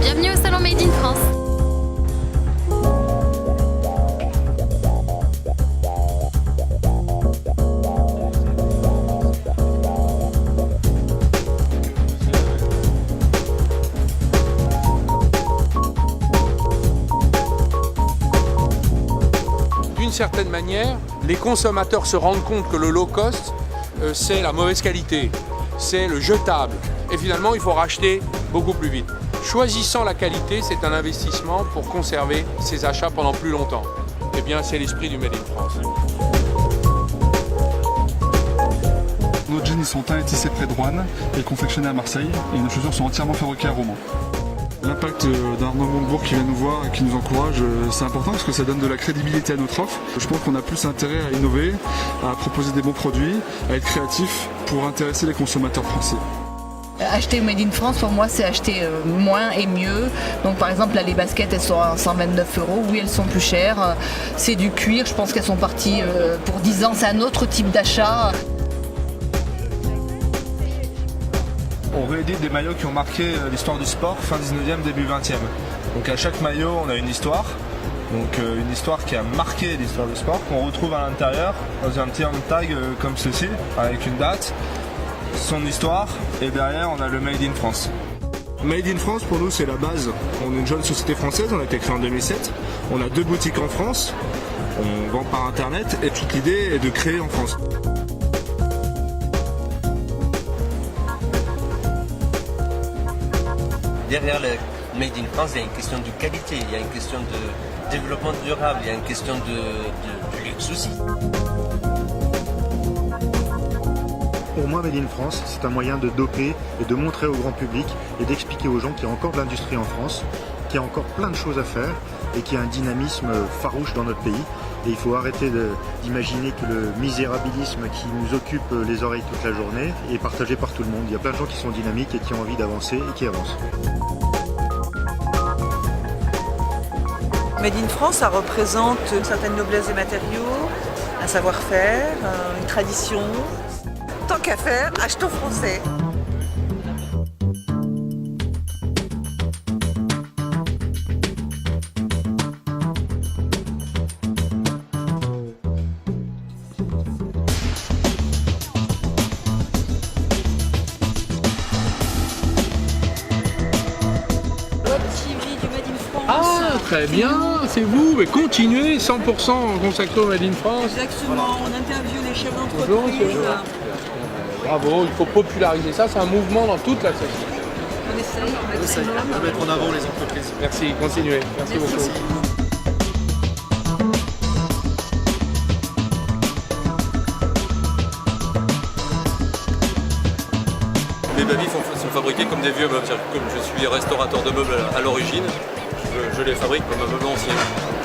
Bienvenue au salon Made in France. D'une certaine manière, les consommateurs se rendent compte que le low cost, c'est la mauvaise qualité, c'est le jetable. Et finalement, il faut racheter beaucoup plus vite. Choisissant la qualité, c'est un investissement pour conserver ses achats pendant plus longtemps. Eh bien, c'est l'esprit du Made in France. Nos jeans sont teints et tissés près de Roanne et confectionnés à Marseille. Et nos chaussures sont entièrement fabriquées à Romans. L'impact d'Arnaud Montebourg qui vient nous voir et qui nous encourage, c'est important parce que ça donne de la crédibilité à notre offre. Je pense qu'on a plus intérêt à innover, à proposer des bons produits, à être créatif pour intéresser les consommateurs français. Acheter Made in France, pour moi, c'est acheter moins et mieux. Donc, par exemple, là, les baskets, elles sont à 129 €. Oui, elles sont plus chères. C'est du cuir. Je pense qu'elles sont parties pour 10 ans. C'est un autre type d'achat. On réédite des maillots qui ont marqué l'histoire du sport, fin 19e, début 20e. Donc à chaque maillot, on a une histoire. Donc une histoire qui a marqué l'histoire du sport, qu'on retrouve à l'intérieur dans un petit hand tag comme ceci, avec une date, son histoire, et derrière on a le Made in France. Made in France pour nous c'est la base. On est une jeune société française, on a été créé en 2007. On a 2 boutiques en France, on vend par internet et toute l'idée est de créer en France. Derrière le Made in France, il y a une question de qualité, il y a une question de développement durable, il y a une question de luxe aussi. Pour moi, Made in France, c'est un moyen de doper et de montrer au grand public et d'expliquer aux gens qu'il y a encore de l'industrie en France, qu'il y a encore plein de choses à faire et qu'il y a un dynamisme farouche dans notre pays. Et il faut arrêter d'imaginer que le misérabilisme qui nous occupe les oreilles toute la journée est partagé par tout le monde. Il y a plein de gens qui sont dynamiques et qui ont envie d'avancer et qui avancent. Made in France, ça représente une certaine noblesse des matériaux, un savoir-faire, une tradition. Tant qu'à faire, achetons français. Ah, très bien, c'est vous, mais continuez, 100% consacré au Made in France. Exactement, on interviewe les chefs Bonjour, d'entreprise. monsieur. Bravo, il faut populariser ça, c'est un mouvement dans toute la société. On essaye de mettre en avant les entreprises. Merci, continuez, merci beaucoup. Les babys sont fabriqués comme des vieux meubles. Comme je suis restaurateur de meubles à l'origine, je les fabrique comme un meuble ancien.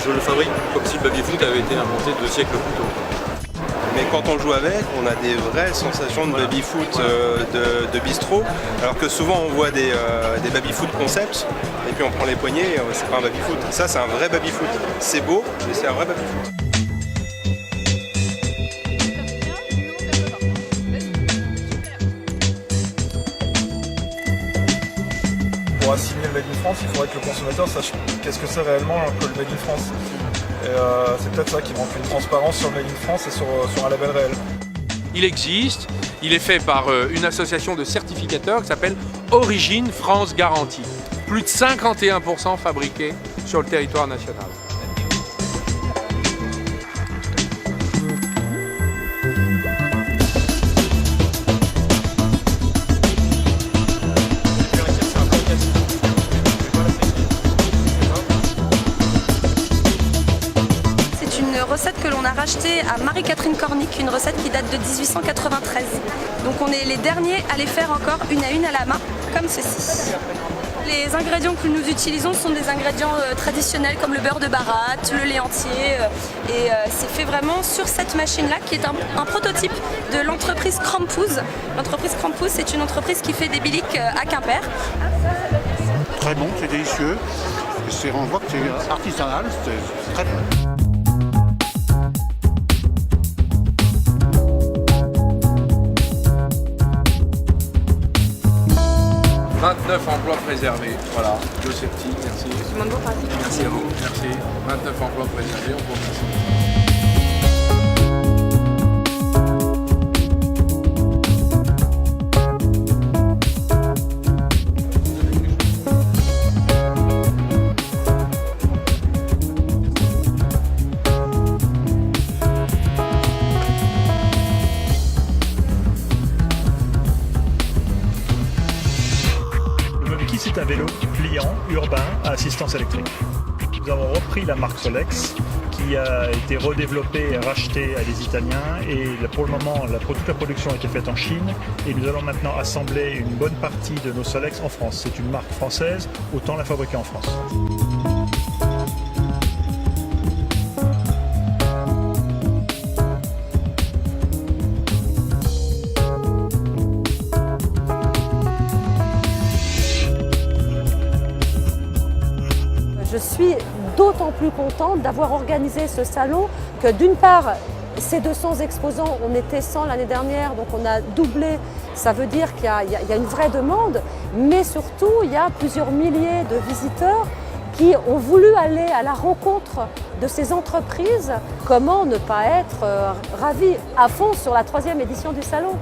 Je le fabrique comme si le baby-foot avait été inventé 2 siècles plus tôt. Mais quand on joue avec, on a des vraies sensations de baby-foot de bistrot, alors que souvent on voit des baby-foot concept, et puis on prend les poignées, c'est pas un baby-foot. Ça c'est un vrai baby-foot. C'est beau, mais c'est un vrai baby-foot. Pour assimiler le Made in France, il faudrait que le consommateur sache qu'est-ce que c'est réellement que le Made in France. Et c'est peut-être ça qui manque, une transparence sur le Made in France et sur un label réel. Il existe, il est fait par une association de certificateurs qui s'appelle Origine France Garantie. Plus de 51% fabriqués sur le territoire national. Recette que l'on a rachetée à Marie-Catherine Cornic, une recette qui date de 1893. Donc on est les derniers à les faire encore une à une à la main, comme ceci. Les ingrédients que nous utilisons sont des ingrédients traditionnels comme le beurre de baratte, le lait entier et c'est fait vraiment sur cette machine-là qui est un prototype de l'entreprise Krampouz. L'entreprise Krampouz, c'est une entreprise qui fait des bilics à Quimper. Très bon, c'est délicieux. On voit que c'est artisanal, c'est très bon. 29 emplois préservés. Voilà, Josephine, merci. Merci à vous. Merci. 29 emplois préservés, on vous remercie. C'est un vélo pliant, urbain, à assistance électrique. Nous avons repris la marque Solex qui a été redéveloppée et rachetée à des Italiens et pour le moment toute la production a été faite en Chine et nous allons maintenant assembler une bonne partie de nos Solex en France. C'est une marque française, autant la fabriquer en France. Je suis d'autant plus contente d'avoir organisé ce salon que d'une part, ces 200 exposants, on était 100 l'année dernière, donc on a doublé, ça veut dire qu'il y a une vraie demande, mais surtout il y a plusieurs milliers de visiteurs qui ont voulu aller à la rencontre de ces entreprises. Comment ne pas être ravis à fond sur la 3e édition du salon ?